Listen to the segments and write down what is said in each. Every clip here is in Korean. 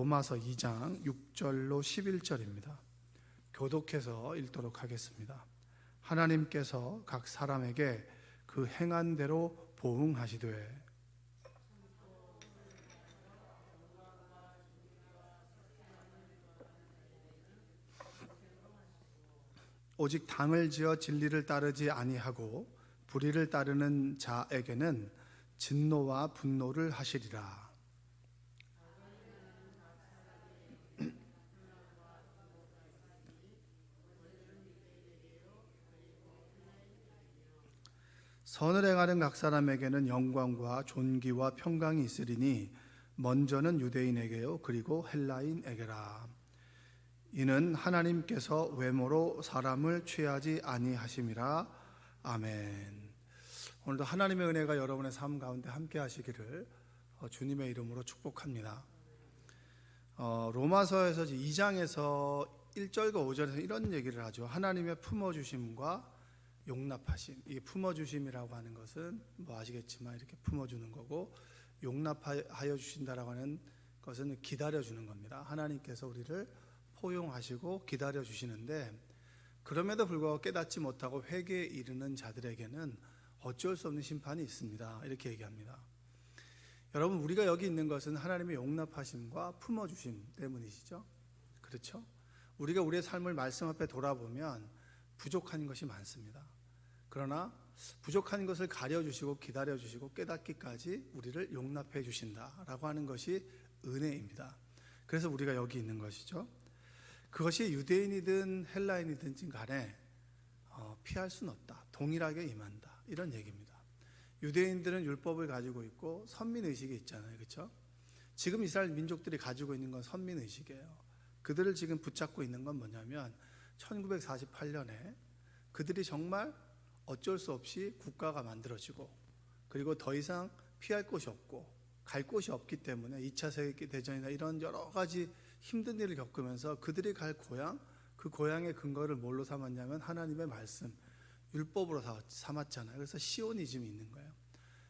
로마서 2장 6절로 11절입니다. 교독해서 읽도록 하겠습니다. 하나님께서 각 사람에게 그 행한 대로 보응하시되 오직 당을 지어 진리를 따르지 아니하고 불의를 따르는 자에게는 진노와 분노를 하시리라. 선을 행하는 각 사람에게는 영광과 존귀와 평강이 있으리니 먼저는 유대인에게요 그리고 헬라인에게라. 이는 하나님께서 외모로 사람을 취하지 아니하심이라. 아멘. 오늘도 하나님의 은혜가 여러분의 삶 가운데 함께 하시기를 주님의 이름으로 축복합니다. 로마서에서 2장에서 1절과 5절에서 이런 얘기를 하죠. 하나님의 품어주심과 용납하심. 이 품어주심이라고 하는 것은 뭐 아시겠지만 이렇게 품어주는 거고, 용납하여 주신다라고 하는 것은 기다려주는 겁니다. 하나님께서 우리를 포용하시고 기다려 주시는데, 그럼에도 불구하고 깨닫지 못하고 회개에 이르는 자들에게는 어쩔 수 없는 심판이 있습니다. 이렇게 얘기합니다. 여러분, 우리가 여기 있는 것은 하나님의 용납하심과 품어주심 때문이시죠? 그렇죠? 우리가 우리의 삶을 말씀 앞에 돌아보면 부족한 것이 많습니다. 그러나 부족한 것을 가려주시고 기다려주시고 깨닫기까지 우리를 용납해 주신다라고 하는 것이 은혜입니다. 그래서 우리가 여기 있는 것이죠. 그것이 유대인이든 헬라인이든 간에 피할 수는 없다. 동일하게 임한다. 이런 얘기입니다. 유대인들은 율법을 가지고 있고 선민의식이 있잖아요. 그렇죠? 지금 이스라엘 민족들이 가지고 있는 건 선민의식이에요. 그들을 지금 붙잡고 있는 건 뭐냐면 1948년에 그들이 정말 어쩔 수 없이 국가가 만들어지고, 그리고 더 이상 피할 곳이 없고 갈 곳이 없기 때문에 2차 세계대전이나 이런 여러 가지 힘든 일을 겪으면서 그들이 갈 고향, 그 고향의 근거를 뭘로 삼았냐면 하나님의 말씀, 율법으로 삼았잖아요. 그래서 시오니즘이 있는 거예요.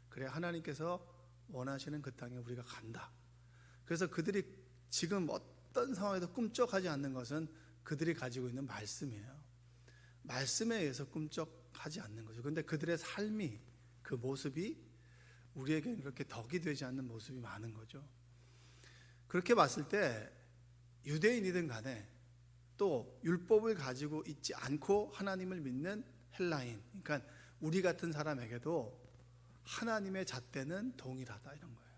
그래, 하나님께서 원하시는 그 땅에 우리가 간다. 그래서 그들이 지금 어떤 상황에도 꿈쩍하지 않는 것은 그들이 가지고 있는 말씀이에요. 말씀에 의해서 꿈쩍하지 않는 거죠. 그런데 그들의 삶이, 그 모습이 우리에게는 그렇게 덕이 되지 않는 모습이 많은 거죠. 그렇게 봤을 때 유대인이든 간에 또 율법을 가지고 있지 않고 하나님을 믿는 헬라인, 그러니까 우리 같은 사람에게도 하나님의 잣대는 동일하다, 이런 거예요.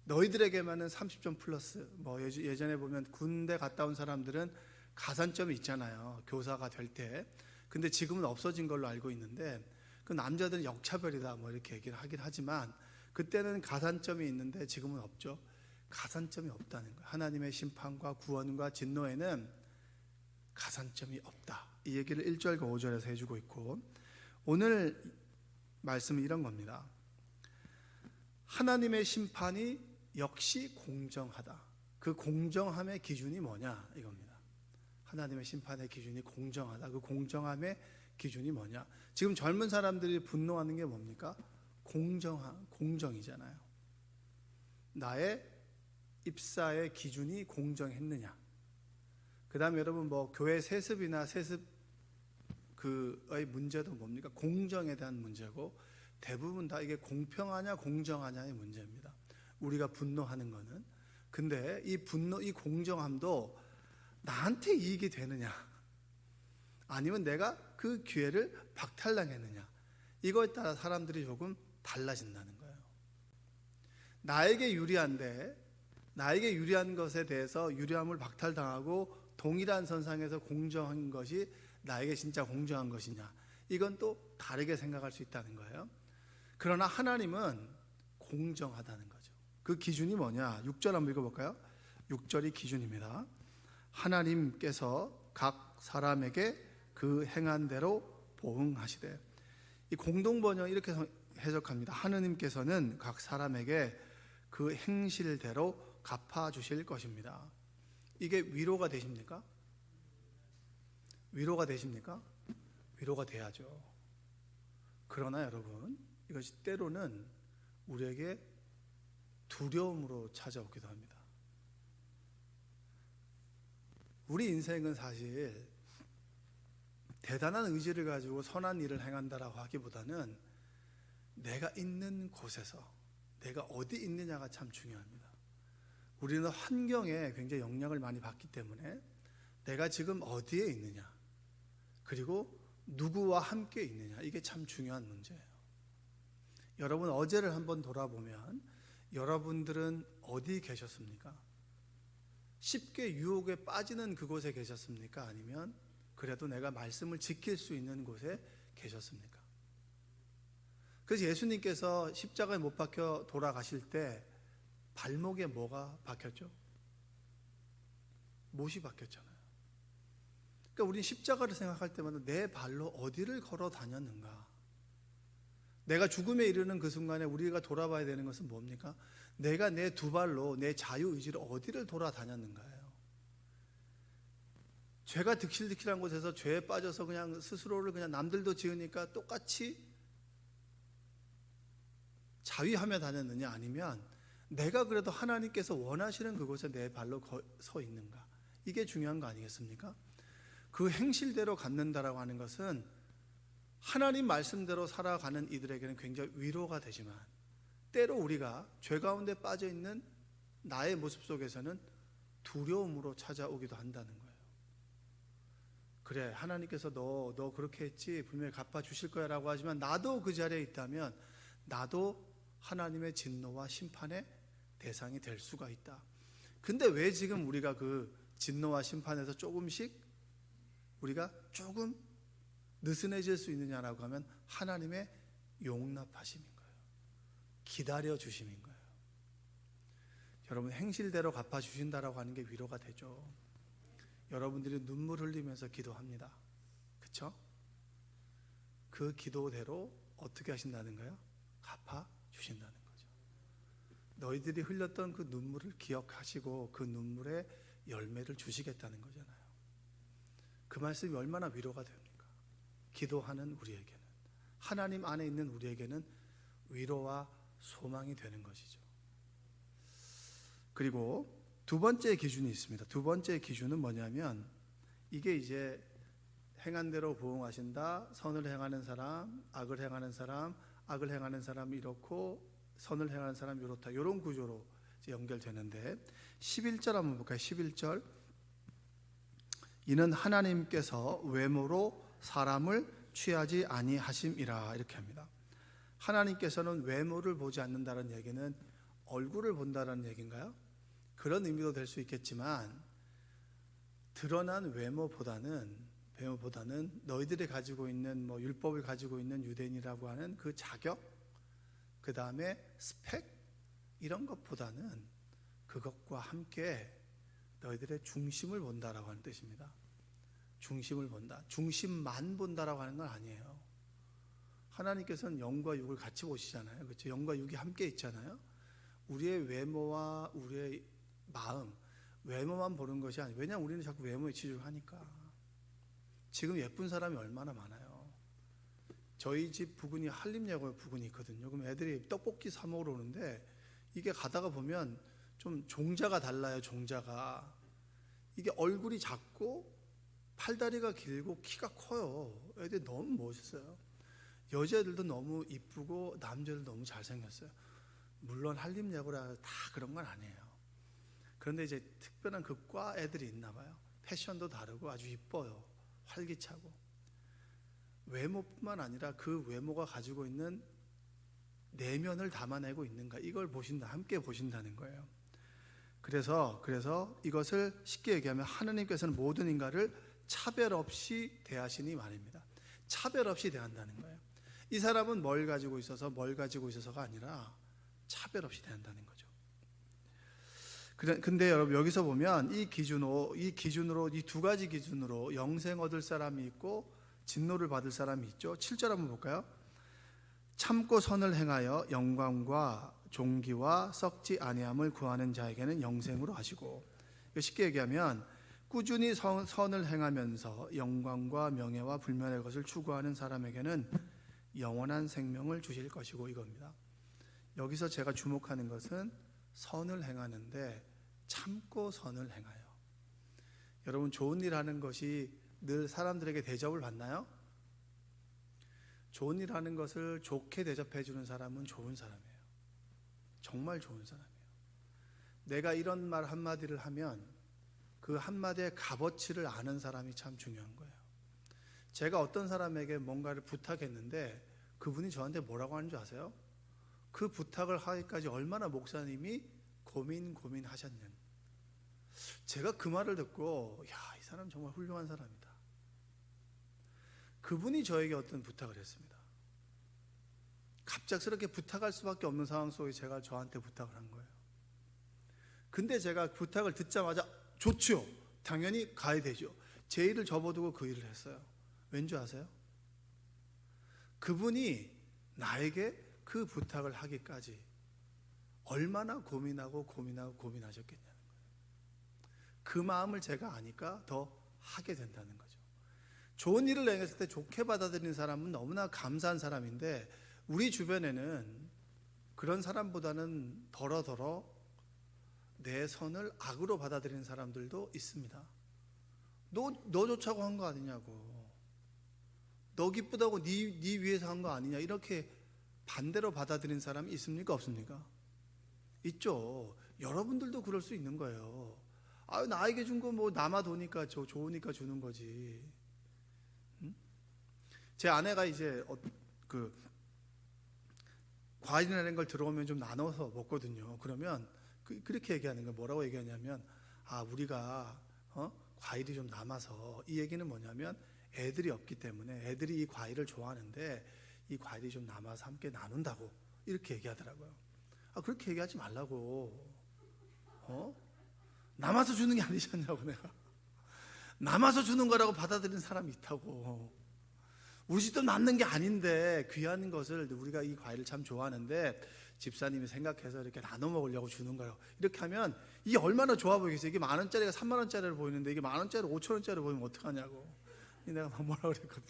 너희들에게만은 30점 플러스, 뭐 예전에 보면 군대 갔다 온 사람들은 가산점이 있잖아요, 교사가 될 때. 근데 지금은 없어진 걸로 알고 있는데, 그 남자들은 역차별이다 뭐 이렇게 얘기를 하긴 하지만, 그때는 가산점이 있는데 지금은 없죠. 가산점이 없다는 거예요. 하나님의 심판과 구원과 진노에는 가산점이 없다. 이 얘기를 1절과 5절에서 해주고 있고, 오늘 말씀은 이런 겁니다. 하나님의 심판이 역시 공정하다. 그 공정함의 기준이 뭐냐, 이겁니다. 하나님의 심판의 기준이 공정하다. 그 공정함의 기준이 뭐냐. 지금 젊은 사람들이 분노하는 게 뭡니까? 공정이잖아요. 나의 입사의 기준이 공정했느냐. 그 다음에 여러분, 뭐 교회 세습이나 세습 그의 문제도 뭡니까? 공정에 대한 문제고, 대부분 다 이게 공평하냐 공정하냐의 문제입니다. 우리가 분노하는 거는. 근데 이 분노, 이 공정함도 나한테 이익이 되느냐, 아니면 내가 그 기회를 박탈당했느냐, 이거에 따라 사람들이 조금 달라진다는 거예요. 나에게 유리한데, 나에게 유리한 것에 대해서 유리함을 박탈당하고 동일한 선상에서 공정한 것이 나에게 진짜 공정한 것이냐, 이건 또 다르게 생각할 수 있다는 거예요. 그러나 하나님은 공정하다는 거죠. 그 기준이 뭐냐? 6절 한번 읽어볼까요? 6절이 기준입니다. 하나님께서 각 사람에게 그 행한 대로 보응하시되. 이 공동번역 이렇게 해석합니다. 하느님께서는 각 사람에게 그 행실대로 갚아주실 것입니다. 이게 위로가 되십니까? 위로가 되십니까? 위로가 돼야죠. 그러나 여러분, 이것이 때로는 우리에게 두려움으로 찾아오기도 합니다. 우리 인생은 사실 대단한 의지를 가지고 선한 일을 행한다라고 하기보다는 내가 있는 곳에서 내가 어디 있느냐가 참 중요합니다. 우리는 환경에 굉장히 영향을 많이 받기 때문에 내가 지금 어디에 있느냐, 그리고 누구와 함께 있느냐, 이게 참 중요한 문제예요. 여러분, 어제를 한번 돌아보면 여러분들은 어디 계셨습니까? 쉽게 유혹에 빠지는 그곳에 계셨습니까? 아니면 그래도 내가 말씀을 지킬 수 있는 곳에 계셨습니까? 그래서 예수님께서 십자가에 못 박혀 돌아가실 때 발목에 뭐가 박혔죠? 못이 박혔잖아요. 그러니까 우리는 십자가를 생각할 때마다 내 발로 어디를 걸어 다녔는가? 내가 죽음에 이르는 그 순간에 우리가 돌아봐야 되는 것은 뭡니까? 내가 내 두 발로 내 자유의지로 어디를 돌아다녔는가예요. 죄가 득실득실한 곳에서 죄에 빠져서 그냥 스스로를 그냥 남들도 지으니까 똑같이 자위하며 다녔느냐, 아니면 내가 그래도 하나님께서 원하시는 그곳에 내 발로 서 있는가? 이게 중요한 거 아니겠습니까? 그 행실대로 갖는다라고 하는 것은 하나님 말씀대로 살아가는 이들에게는 굉장히 위로가 되지만, 때로 우리가 죄 가운데 빠져 있는 나의 모습 속에서는 두려움으로 찾아오기도 한다는 거예요. 그래, 하나님께서 너 그렇게 했지, 분명히 갚아주실 거야 라고 하지만 나도 그 자리에 있다면 나도 하나님의 진노와 심판의 대상이 될 수가 있다. 근데 왜 지금 우리가 그 진노와 심판에서 조금씩 우리가 조금 느슨해질 수 있느냐라고 하면 하나님의 용납하심인 거예요. 기다려 주심인 거예요. 여러분, 행실대로 갚아주신다라고 하는 게 위로가 되죠. 여러분들이 눈물 흘리면서 기도합니다. 그렇죠? 그 기도대로 어떻게 하신다는 거예요? 갚아주신다는 거죠. 너희들이 흘렸던 그 눈물을 기억하시고 그 눈물의 열매를 주시겠다는 거잖아요. 그 말씀이 얼마나 위로가 됩니까? 기도하는 우리에게는, 하나님 안에 있는 우리에게는 위로와 소망이 되는 것이죠. 그리고 두 번째 기준이 있습니다. 두 번째 기준은 뭐냐면, 이게 이제 행한 대로 부응하신다, 선을 행하는 사람, 악을 행하는 사람, 악을 행하는 사람이 이렇고 선을 행하는 사람이 이렇다, 이런 구조로 이제 연결되는데, 11절 한번 볼까요? 11절, 이는 하나님께서 외모로 사람을 취하지 아니하심이라, 이렇게 합니다. 하나님께서는 외모를 보지 않는다는 얘기는 얼굴을 본다는 얘기인가요? 그런 의미도 될 수 있겠지만, 드러난 외모보다는 너희들이 가지고 있는 율법을 가지고 있는 유대인이라고 하는 그 자격, 그 다음에 스펙, 이런 것보다는 그것과 함께 너희들의 중심을 본다라고 하는 뜻입니다. 중심을 본다, 중심만 본다라고 하는 건 아니에요. 하나님께서는 영과 육을 같이 보시잖아요. 그렇죠? 영과 육이 함께 있잖아요. 우리의 외모와 우리의 마음, 외모만 보는 것이 아니에요. 왜냐하면 우리는 자꾸 외모에 치중하니까. 지금 예쁜 사람이 얼마나 많아요. 저희 집 부근이 한림야구 부근이 있거든요. 그럼 애들이 떡볶이 사 먹으러 오는데, 이게 가다가 보면 좀 종자가 달라요. 종자가, 이게 얼굴이 작고 팔다리가 길고 키가 커요. 애들이 너무 멋있어요. 여자들도 너무 이쁘고 남자들도 너무 잘생겼어요. 물론 한림야구라 다 그런 건 아니에요. 그런데 이제 특별한 그 과 애들이 있나 봐요. 패션도 다르고 아주 이뻐요. 활기차고. 외모뿐만 아니라 그 외모가 가지고 있는 내면을 담아내고 있는가, 이걸 보신다, 함께 보신다는 거예요. 그래서 이것을 쉽게 얘기하면 하나님께서는 모든 인간을 차별 없이 대하시니 말입니다. 차별 없이 대한다는 거예요. 이 사람은 뭘 가지고 있어서가 아니라 차별 없이 대한다는 거죠. 근데 여러분, 여기서 보면 이 기준으로 이 두 가지 기준으로 영생 얻을 사람이 있고 진노를 받을 사람이 있죠. 7절 한번 볼까요? 참고 선을 행하여 영광과 존귀와 썩지 아니함을 구하는 자에게는 영생으로 하시고, 쉽게 얘기하면 꾸준히 선을 행하면서 영광과 명예와 불멸의 것을 추구하는 사람에게는 영원한 생명을 주실 것이고, 이겁니다. 여기서 제가 주목하는 것은 선을 행하는데 참고 선을 행하여. 여러분, 좋은 일 하는 것이 늘 사람들에게 대접을 받나요? 좋은 일 하는 것을 좋게 대접해 주는 사람은 좋은 사람이에요. 정말 좋은 사람이에요. 내가 이런 말 한마디를 하면 그 한마디의 값어치를 아는 사람이 참 중요한 거예요. 제가 어떤 사람에게 뭔가를 부탁했는데 그분이 저한테 뭐라고 하는 줄 아세요? 그 부탁을 하기까지 얼마나 목사님이 고민하셨는. 제가 그 말을 듣고, 야, 이 사람 정말 훌륭한 사람이다. 그분이 저에게 어떤 부탁을 했습니다. 갑작스럽게 부탁할 수밖에 없는 상황 속에 제가 저한테 부탁을 한 거예요. 근데 제가 부탁을 듣자마자 좋죠. 당연히 가야 되죠. 제 일을 접어두고 그 일을 했어요. 왠지 아세요? 그분이 나에게 그 부탁을 하기까지 얼마나 고민하셨겠냐는 거예요. 그 마음을 제가 아니까 더 하게 된다는 거죠. 좋은 일을 행했을 때 좋게 받아들이는 사람은 너무나 감사한 사람인데, 우리 주변에는 그런 사람보다는 더러 내 선을 악으로 받아들이는 사람들도 있습니다. 너 좋자고 한 거 아니냐고, 너 기쁘다고 네 위해서 한 거 아니냐, 이렇게 반대로 받아들이는 사람이 있습니까, 없습니까? 있죠. 여러분들도 그럴 수 있는 거예요. 아, 나에게 준 거 뭐 남아 도니까 좋으니까 주는 거지. 응? 제 아내가 이제 과일이라는 걸 들어오면 좀 나눠서 먹거든요. 그러면 그렇게 얘기하는 거예요. 뭐라고 얘기하냐면, 우리가 과일이 좀 남아서, 이 얘기는 뭐냐면 애들이 없기 때문에 애들이 이 과일을 좋아하는데 이 과일이 좀 남아서 함께 나눈다고, 이렇게 얘기하더라고요. 그렇게 얘기하지 말라고. 남아서 주는 게 아니잖냐고. 내가 남아서 주는 거라고 받아들이는 사람이 있다고. 우리 집도 남는 게 아닌데, 귀한 것을, 우리가 이 과일을 참 좋아하는데 집사님이 생각해서 이렇게 나눠 먹으려고 주는 거예요. 이렇게 하면 이게 얼마나 좋아 보이겠어요. 이게 10,000원짜리가 30,000원짜리로 보이는데 이게 10,000원짜리 5,000원짜리 보이면 어떡하냐고. 내가 막 뭐라 그랬거든.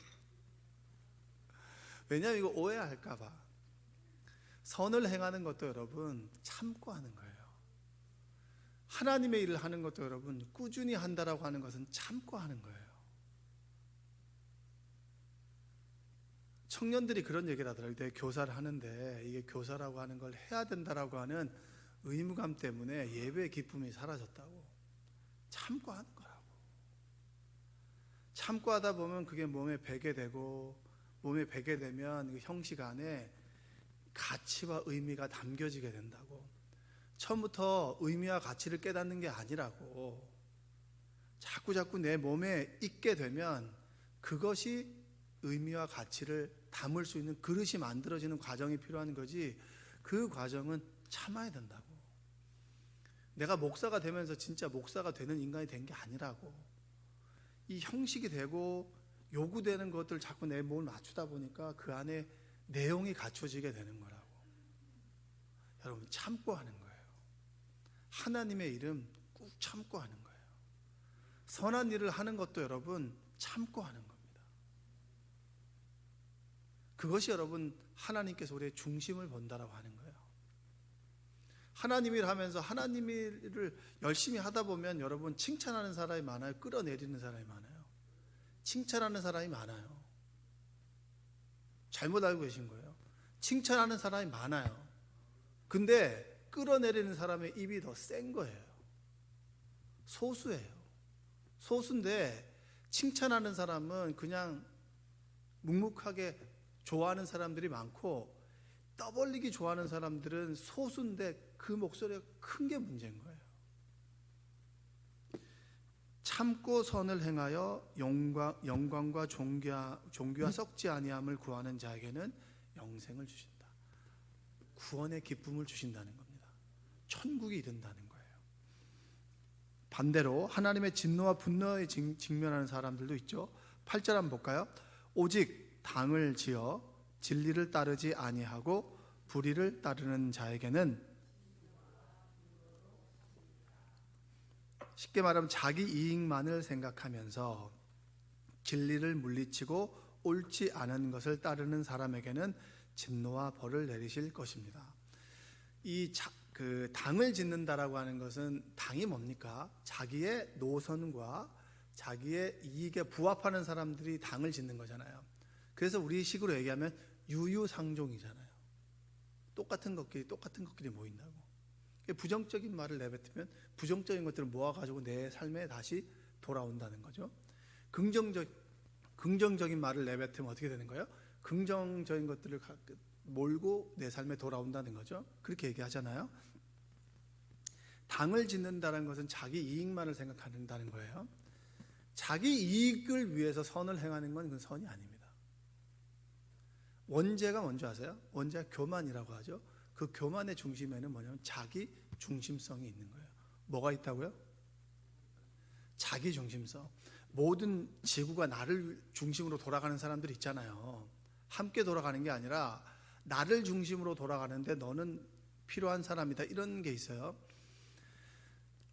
왜냐하면 이거 오해할까 봐. 선을 행하는 것도 여러분 참고 하는 거예요. 하나님의 일을 하는 것도 여러분 꾸준히 한다라고 하는 것은 참고 하는 거예요. 청년들이 그런 얘기를 하더라고요. 내가 교사를 하는데 이게 교사라고 하는 걸 해야 된다라고 하는 의무감 때문에 예배의 기쁨이 사라졌다고. 참고 하는 거라고. 참고 하다 보면 그게 몸에 배게 되고, 몸에 배게 되면 그 형식 안에 가치와 의미가 담겨지게 된다고. 처음부터 의미와 가치를 깨닫는 게 아니라고. 자꾸 내 몸에 있게 되면 그것이 의미와 가치를 담을 수 있는 그릇이 만들어지는 과정이 필요한 거지, 그 과정은 참아야 된다고. 내가 목사가 되면서 진짜 목사가 되는 인간이 된 게 아니라고. 이 형식이 되고 요구되는 것들 자꾸 내 몸을 맞추다 보니까 그 안에 내용이 갖춰지게 되는 거라고. 여러분, 참고 하는 거예요. 하나님의 일은 꾹 참고 하는 거예요. 선한 일을 하는 것도 여러분 참고 하는 겁니다. 그것이 여러분 하나님께서 우리의 중심을 본다라고 하는 거예요. 하나님 일을 하면서 하나님 일을 열심히 하다 보면 여러분 칭찬하는 사람이 많아요? 끌어내리는 사람이 많아요? 칭찬하는 사람이 많아요. 잘못 알고 계신 거예요. 칭찬하는 사람이 많아요. 근데 끌어내리는 사람의 입이 더 센 거예요. 소수예요. 소수인데 칭찬하는 사람은 그냥 묵묵하게 좋아하는 사람들이 많고, 떠벌리기 좋아하는 사람들은 소수인데 그 목소리가 큰 게 문제인 거예요. 참고 선을 행하여 영광과 종교와 썩지 아니함을 구하는 자에게는 영생을 주신다. 구원의 기쁨을 주신다는 겁니다. 천국이 이른다는 거예요. 반대로 하나님의 진노와 분노에 직면하는 사람들도 있죠. 8절 한번 볼까요? 오직 당을 지어 진리를 따르지 아니하고 불의를 따르는 자에게는, 쉽게 말하면 자기 이익만을 생각하면서 진리를 물리치고 옳지 않은 것을 따르는 사람에게는 진노와 벌을 내리실 것입니다. 그 당을 짓는다라고 하는 것은, 당이 뭡니까? 자기의 노선과 자기의 이익에 부합하는 사람들이 당을 짓는 거잖아요. 그래서 우리 식으로 얘기하면 유유상종이잖아요. 똑같은 것끼리 모인다고. 부정적인 말을 내뱉으면 부정적인 것들을 모아가지고 내 삶에 다시 돌아온다는 거죠. 긍정적인 말을 내뱉으면 어떻게 되는 거예요? 긍정적인 것들을 몰고 내 삶에 돌아온다는 거죠. 그렇게 얘기하잖아요. 당을 짓는다는 것은 자기 이익만을 생각한다는 거예요. 자기 이익을 위해서 선을 행하는 건 그건 선이 아닙니다. 원죄가 뭔지 아세요? 원죄가 교만이라고 하죠. 그 교만의 중심에는 뭐냐면 자기 중심성이 있는 거예요. 뭐가 있다고요? 자기 중심성. 모든 지구가 나를 중심으로 돌아가는 사람들 있잖아요. 함께 돌아가는 게 아니라 나를 중심으로 돌아가는데 너는 필요한 사람이다, 이런 게 있어요.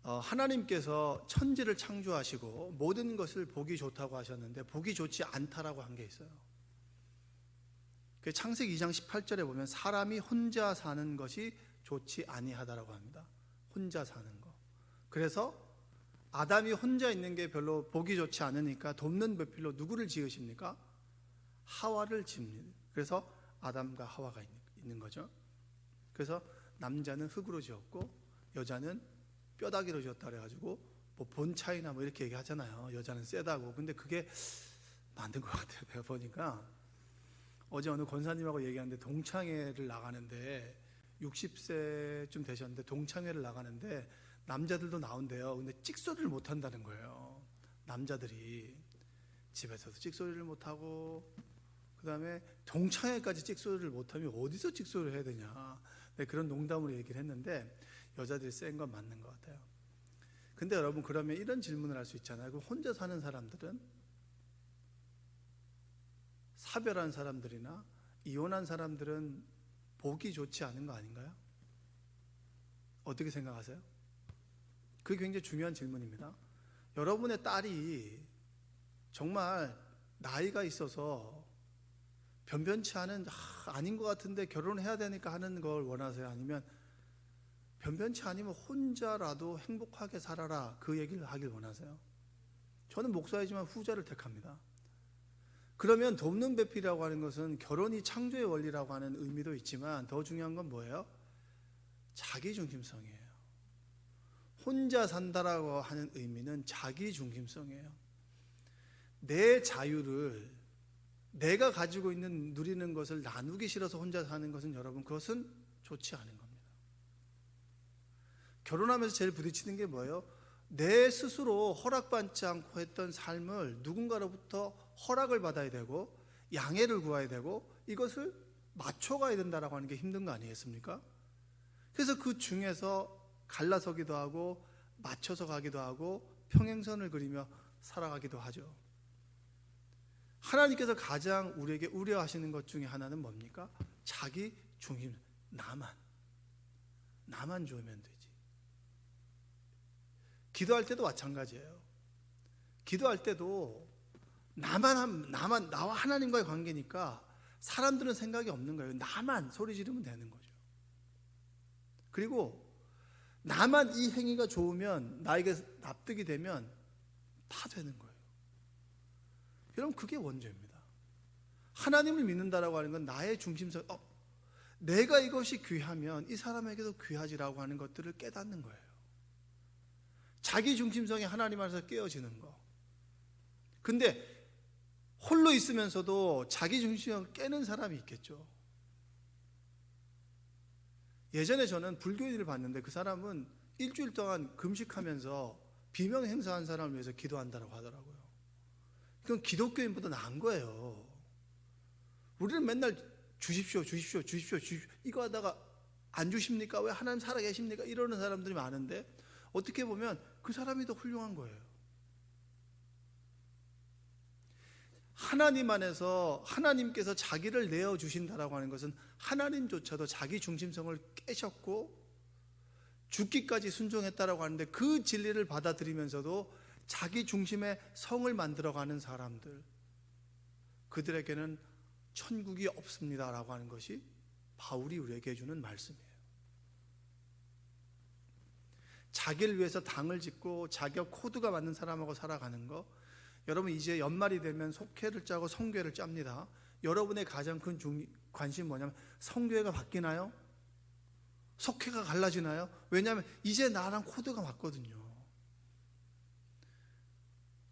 하나님께서 천지를 창조하시고 모든 것을 보기 좋다고 하셨는데 보기 좋지 않다라고 한 게 있어요. 창세기 2장 18절에 보면 사람이 혼자 사는 것이 좋지 아니하다라고 합니다. 혼자 사는 거. 그래서 아담이 혼자 있는 게 별로 보기 좋지 않으니까 돕는 배필로 누구를 지으십니까? 하와를 지읍니다. 그래서 아담과 하와가 있는 거죠. 그래서 남자는 흙으로 지었고 여자는 뼈다귀로 지었다 그래가지고 뭐 본 차이나 뭐 이렇게 얘기하잖아요. 여자는 세다고. 근데 그게 맞는 것 같아요. 내가 보니까 어제 어느 권사님하고 얘기하는데 동창회를 나가는데 60세쯤 되셨는데 동창회를 나가는데 남자들도 나온대요. 근데 찍소리를 못 한다는 거예요. 남자들이 집에서도 찍소리를 못 하고 그다음에 동창회까지 찍소리를 못 하면 어디서 찍소리를 해야 되냐. 네, 그런 농담으로 얘기를 했는데 여자들이 센 건 맞는 것 같아요. 근데 여러분, 그러면 이런 질문을 할 수 있잖아요. 그럼 혼자 사는 사람들은, 사별한 사람들이나 이혼한 사람들은 보기 좋지 않은 거 아닌가요? 어떻게 생각하세요? 그게 굉장히 중요한 질문입니다. 여러분의 딸이 정말 나이가 있어서 변변치 않은 아닌 것 같은데 결혼해야 되니까 하는 걸 원하세요? 아니면 변변치 않으면 혼자라도 행복하게 살아라, 그 얘기를 하길 원하세요? 저는 목사이지만 후자를 택합니다. 그러면 돕는 배필이라고 하는 것은 결혼이 창조의 원리라고 하는 의미도 있지만 더 중요한 건 뭐예요? 자기중심성이에요. 혼자 산다라고 하는 의미는 자기중심성이에요. 내 자유를, 내가 가지고 있는 누리는 것을 나누기 싫어서 혼자 사는 것은, 여러분, 그것은 좋지 않은 겁니다. 결혼하면서 제일 부딪히는 게 뭐예요? 내 스스로 허락받지 않고 했던 삶을 누군가로부터 허락을 받아야 되고 양해를 구해야 되고 이것을 맞춰가야 된다라고 하는 게 힘든 거 아니겠습니까? 그래서 그 중에서 갈라서기도 하고 맞춰서 가기도 하고 평행선을 그리며 살아가기도 하죠. 하나님께서 가장 우리에게 우려하시는 것 중에 하나는 뭡니까? 자기 중심, 나만 좋으면 되지. 기도할 때도 마찬가지예요. 기도할 때도 나와 하나님과의 관계니까 사람들은 생각이 없는 거예요. 나만 소리 지르면 되는 거죠. 그리고 나만 이 행위가 좋으면, 나에게 납득이 되면 다 되는 거예요. 여러분, 그게 원죄입니다. 하나님을 믿는다라고 하는 건 나의 중심성, 내가 이것이 귀하면 이 사람에게도 귀하지라고 하는 것들을 깨닫는 거예요. 자기 중심성이 하나님 안에서 깨어지는 거. 근데 홀로 있으면서도 자기 중심성을 깨는 사람이 있겠죠. 예전에 저는 불교인을 봤는데 그 사람은 일주일 동안 금식하면서 비명 행사한 사람을 위해서 기도한다고 하더라고요. 그건 기독교인보다 나은 거예요. 우리는 맨날 주십시오 이거 하다가 안 주십니까? 왜 하나님 살아계십니까? 이러는 사람들이 많은데 어떻게 보면 그 사람이 더 훌륭한 거예요. 하나님 안에서 하나님께서 자기를 내어주신다라고 하는 것은 하나님조차도 자기 중심성을 깨셨고 죽기까지 순종했다라고 하는데, 그 진리를 받아들이면서도 자기 중심의 성을 만들어가는 사람들, 그들에게는 천국이 없습니다라고 하는 것이 바울이 우리에게 해주는 말씀이에요. 자기를 위해서 당을 짓고 자기가 코드가 맞는 사람하고 살아가는 거. 여러분 이제 연말이 되면 속회를 짜고 성교회를 짭니다. 여러분의 가장 큰 관심이 뭐냐면 성교회가 바뀌나요? 속회가 갈라지나요? 왜냐하면 이제 나랑 코드가 맞거든요.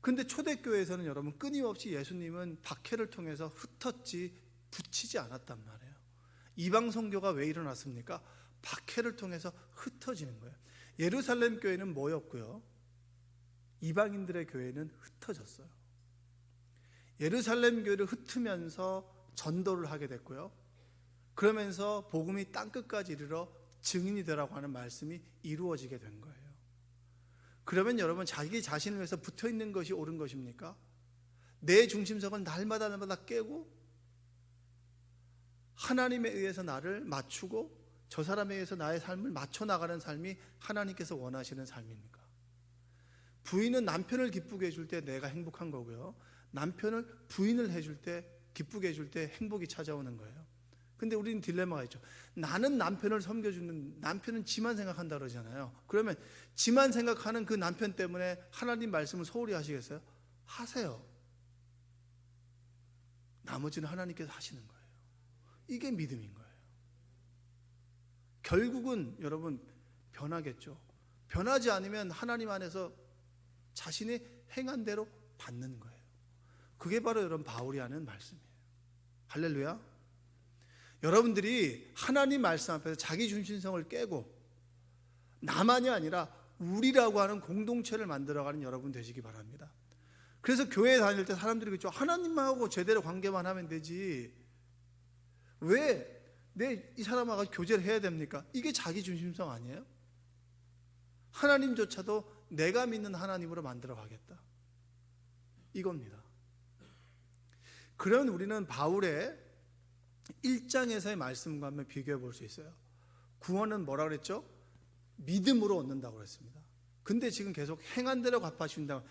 근데 초대교회에서는 여러분 끊임없이 예수님은 박해를 통해서 흩었지 붙이지 않았단 말이에요. 이방 선교가 왜 일어났습니까? 박해를 통해서 흩어지는 거예요. 예루살렘 교회는 뭐였고요? 이방인들의 교회는 흩어졌어요. 예루살렘 교회를 흩으면서 전도를 하게 됐고요. 그러면서 복음이 땅끝까지 이르러 증인이 되라고 하는 말씀이 이루어지게 된 거예요. 그러면 여러분 자기 자신을 위해서 붙어있는 것이 옳은 것입니까? 내 중심성을 날마다 깨고 하나님에 의해서 나를 맞추고 저 사람에 의해서 나의 삶을 맞춰 나가는 삶이 하나님께서 원하시는 삶입니까? 부인은 남편을 기쁘게 해줄 때 내가 행복한 거고요. 남편을 부인을 해줄 때 기쁘게 해줄 때 행복이 찾아오는 거예요. 근데 우리는 딜레마가 있죠. 나는 남편을 섬겨주는, 남편은 지만 생각한다 그러잖아요. 그러면 지만 생각하는 그 남편 때문에 하나님 말씀을 소홀히 하시겠어요? 하세요. 나머지는 하나님께서 하시는 거예요. 이게 믿음인 거예요. 결국은 여러분 변하겠죠. 변하지 않으면 하나님 안에서 자신이 행한 대로 받는 거예요. 그게 바로 여러분 바울이 하는 말씀이에요. 할렐루야. 여러분들이 하나님 말씀 앞에서 자기 중심성을 깨고 나만이 아니라 우리라고 하는 공동체를 만들어가는 여러분 되시기 바랍니다. 그래서 교회 다닐 때 사람들이 그렇죠. 하나님하고 제대로 관계만 하면 되지 왜 내 이 사람하고 교제를 해야 됩니까? 이게 자기 중심성 아니에요? 하나님조차도 내가 믿는 하나님으로 만들어 가겠다, 이겁니다. 그런 우리는 바울의 1장에서의 말씀과 한번 비교해 볼 수 있어요. 구원은 뭐라 그랬죠? 믿음으로 얻는다고 그랬습니다. 근데 지금 계속 행한 대로 갚아주신다.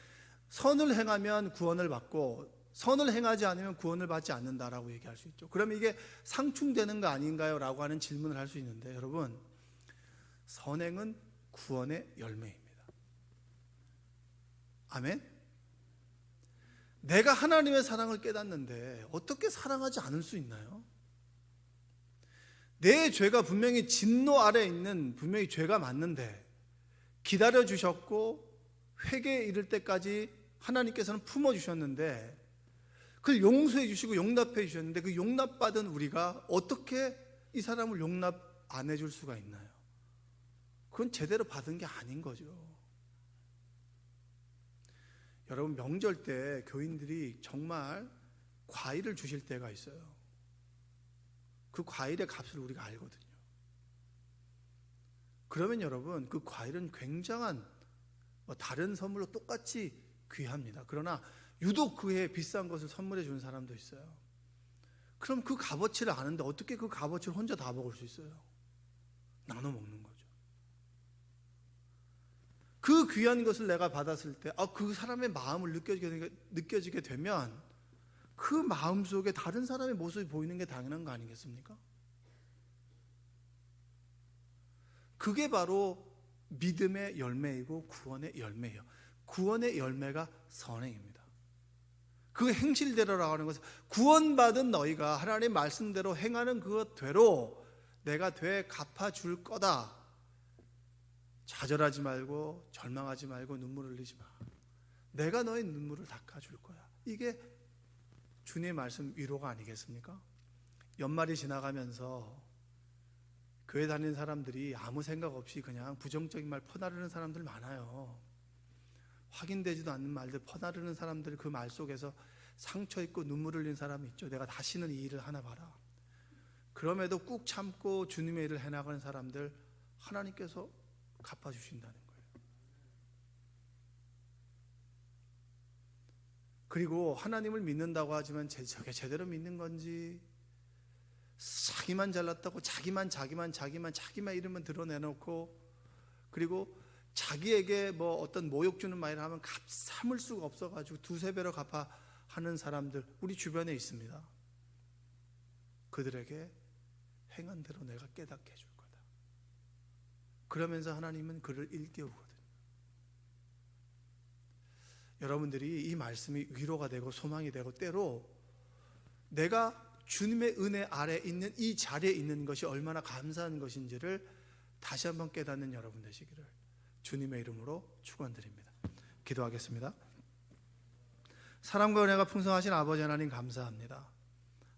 선을 행하면 구원을 받고 선을 행하지 않으면 구원을 받지 않는다라고 얘기할 수 있죠. 그럼 이게 상충되는 거 아닌가요? 라고 하는 질문을 할 수 있는데 여러분, 선행은 구원의 열매입니다. 아멘? 내가 하나님의 사랑을 깨닫는데 어떻게 사랑하지 않을 수 있나요? 내 죄가 분명히 진노 아래에 있는 분명히 죄가 맞는데 기다려주셨고 회개에 이를 때까지 하나님께서는 품어주셨는데 그걸 용서해 주시고 용납해 주셨는데 그 용납받은 우리가 어떻게 이 사람을 용납 안 해줄 수가 있나요? 그건 제대로 받은 게 아닌 거죠. 여러분 명절 때 교인들이 정말 과일을 주실 때가 있어요. 그 과일의 값을 우리가 알거든요. 그러면 여러분 그 과일은 굉장한 다른 선물로 똑같이 귀합니다. 그러나 유독 그에 비싼 것을 선물해 주는 사람도 있어요. 그럼 그 값어치를 아는데 어떻게 그 값어치를 혼자 다 먹을 수 있어요? 나눠 먹는 거죠. 그 귀한 것을 내가 받았을 때 그 사람의 마음을 느껴지게 되면 그 마음 속에 다른 사람의 모습이 보이는 게 당연한 거 아니겠습니까? 그게 바로 믿음의 열매이고 구원의 열매예요. 구원의 열매가 선행입니다. 그 행실대로라고 하는 것은 구원받은 너희가 하나님의 말씀대로 행하는 그것대로 내가 돼 갚아줄 거다. 좌절하지 말고 절망하지 말고 눈물 흘리지 마. 내가 너의 눈물을 닦아줄 거야. 이게 주님의 말씀 위로가 아니겠습니까? 연말이 지나가면서 교회 다니는 사람들이 아무 생각 없이 그냥 부정적인 말 퍼나르는 사람들 많아요. 확인되지도 않는 말들 퍼나르는 사람들, 그 말 속에서 상처 있고 눈물 흘리는 사람이 있죠. 내가 다시는 이 일을 하나 봐라. 그럼에도 꾹 참고 주님의 일을 해나가는 사람들 하나님께서 갚아주신다는 거예요. 그리고 하나님을 믿는다고 하지만 저게 제대로 믿는 건지, 자기만 잘났다고 자기만 이름만 드러내놓고, 그리고 자기에게 어떤 모욕 주는 말을 하면 참을 수가 없어가지고 두세 배로 갚아 하는 사람들 우리 주변에 있습니다. 그들에게 행한 대로 내가 깨닫게 해줄 거다. 그러면서 하나님은 그를 일깨우거든요. 여러분들이 이 말씀이 위로가 되고 소망이 되고 때로 내가 주님의 은혜 아래 있는 이 자리에 있는 것이 얼마나 감사한 것인지를 다시 한번 깨닫는 여러분 되시기를 주님의 이름으로 축원드립니다. 기도하겠습니다. 사랑과 은혜가 풍성하신 아버지 하나님 감사합니다.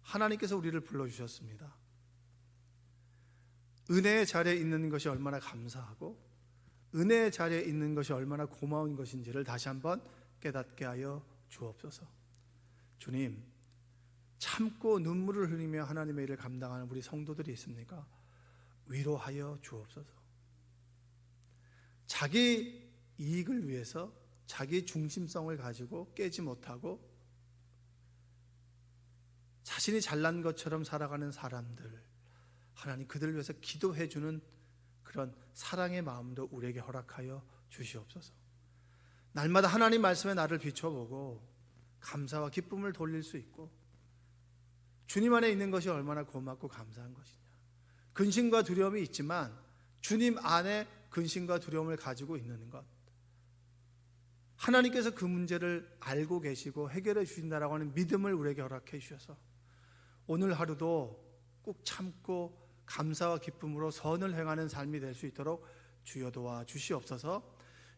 하나님께서 우리를 불러주셨습니다. 은혜의 자리에 있는 것이 얼마나 감사하고 은혜의 자리에 있는 것이 얼마나 고마운 것인지를 다시 한번 깨닫게 하여 주옵소서. 주님, 참고 눈물을 흘리며 하나님의 일을 감당하는 우리 성도들이 있습니까? 위로하여 주옵소서. 자기 이익을 위해서 자기 중심성을 가지고 깨지 못하고 자신이 잘난 것처럼 살아가는 사람들, 하나님 그들을 위해서 기도해 주는 그런 사랑의 마음도 우리에게 허락하여 주시옵소서. 날마다 하나님 말씀에 나를 비춰보고 감사와 기쁨을 돌릴 수 있고 주님 안에 있는 것이 얼마나 고맙고 감사한 것이냐. 근심과 두려움이 있지만 주님 안에 근심과 두려움을 가지고 있는 것, 하나님께서 그 문제를 알고 계시고 해결해 주신다라고 하는 믿음을 우리에게 허락해 주셔서 오늘 하루도 꼭 참고 감사와 기쁨으로 선을 행하는 삶이 될 수 있도록 주여 도와 주시옵소서.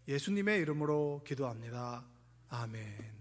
예수님의 이름으로 기도합니다. 아멘.